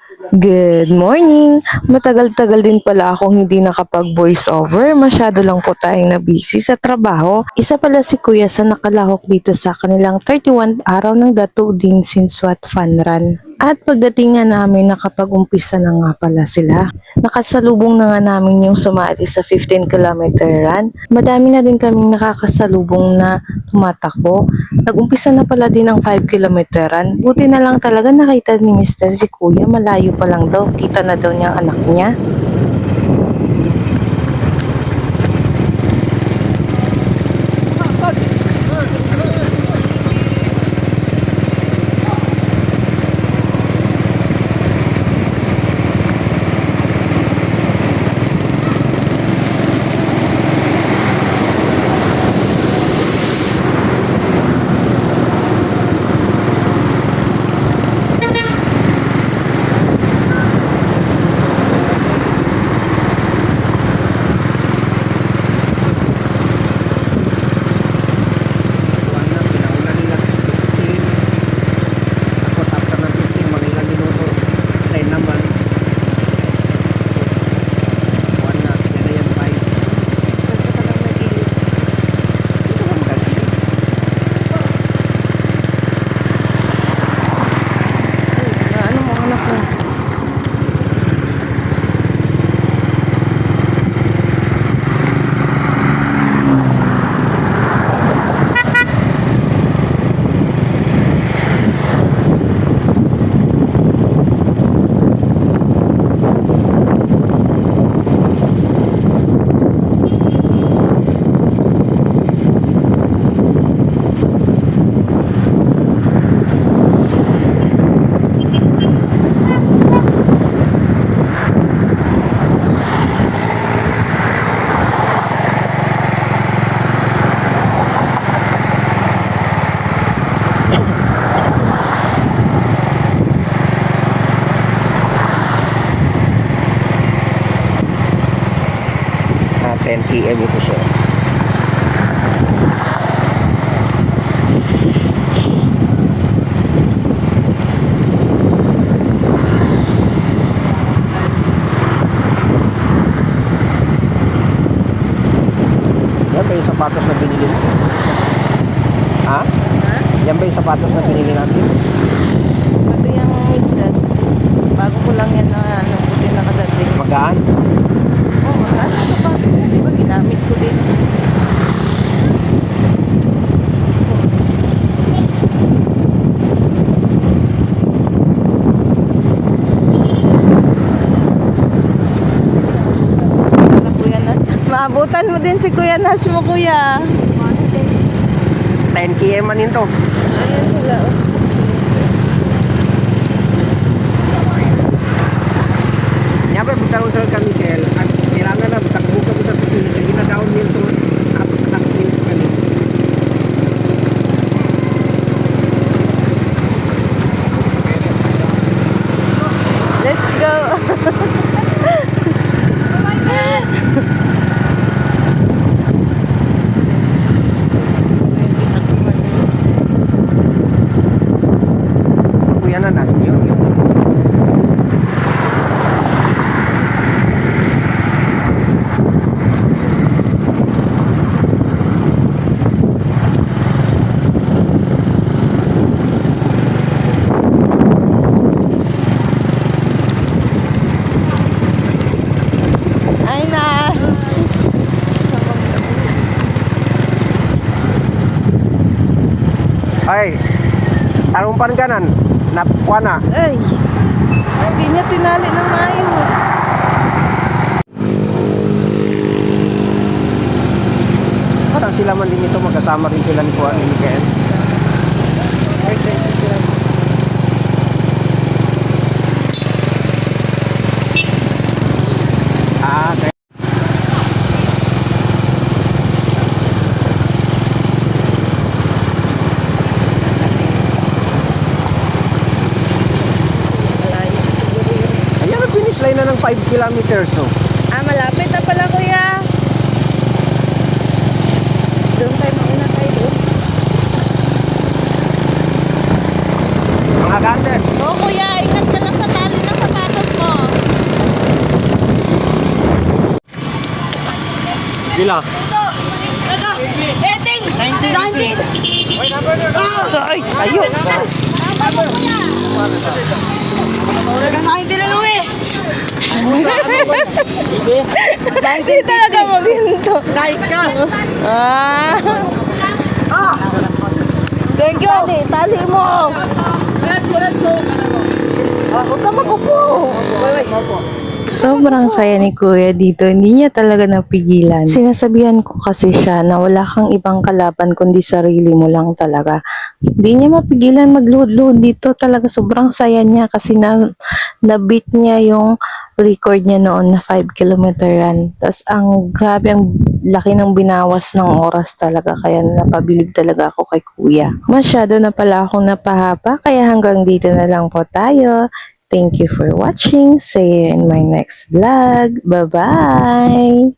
Good morning! Matagal-tagal din pala akong hindi nakapag-voice over. Masyado lang po tayong na-busy sa trabaho. Isa pala si Kuya sa nakalahok dito sa kanilang 31 araw ng Datuudin Sinswat Fun Run. At pagdating nga namin, nakapag-umpisa na nga pala sila. Nakasalubong na nga namin yung sumati sa 15-kilometer run. Madami na din kaming nakakasalubong na tumatakbo. Nag-umpisa na pala din ang 5-kilometer run. Buti na lang talaga nakita ni Mr. si Kuya, malayo pa lang daw. Kita na daw niya ang anak niya. Ano mo anak mo? Ah, 10 PM ito siya. Yan ba yung sapatos na binili mo? Ha? Yan ba yung sapatos na binili natin? Ito yung midsas. Bago ko lang yan na buti nakadating. Magaan? Oh, magkano sa patis? Di ba ginamit ko din? Wala, Kuya Nash. Maabutan mo din si Kuya Nash mo, Kuya. 10 km man ito. Ayan sila, oh. Yan ba, butang usal ka, Michelle? At kailangan na, butang buka ko sa facility. Ginadaon niyo ito. At niyo sa kanila. Let's go. Kuya na, nas niyo. Ay na. Ay, tarong pan kanan. Napuha na. Ay. Hindi niya tinali ng maayos. Parang sila man din ito, magkasama rin sila ni Kuya ni Mikael. Ah, okay. Ayan, finish line na ng 5 kilometers. So. Ah, malapit na pala, Kuya. Doon tayo mauna tayo doon. Mga ganda. Oo, Kuya. Ingat ka lang sa tali ng sapatos. Bila? 19! Ay, ayo. Hindi talaga maginto. Nice ka! Ah. Thank you! Tali mo. Huwag ka magupo. Sobrang saya ni Kuya dito. Hindi niya talaga napigilan. Sinasabihan ko kasi siya na wala kang ibang kalaban kundi sarili mo lang talaga. Hindi niya mapigilan magluhod-luhod dito. Talaga sobrang saya niya kasi na-beat niya yung record niya noon na 5 kilometer run. Tapos ang grabe, ang laki ng binawas ng oras talaga. Kaya napabilib talaga ako kay Kuya. Masyado na pala akong napahaba. Kaya hanggang dito na lang po tayo. Thank you for watching. See you in my next vlog. Bye-bye!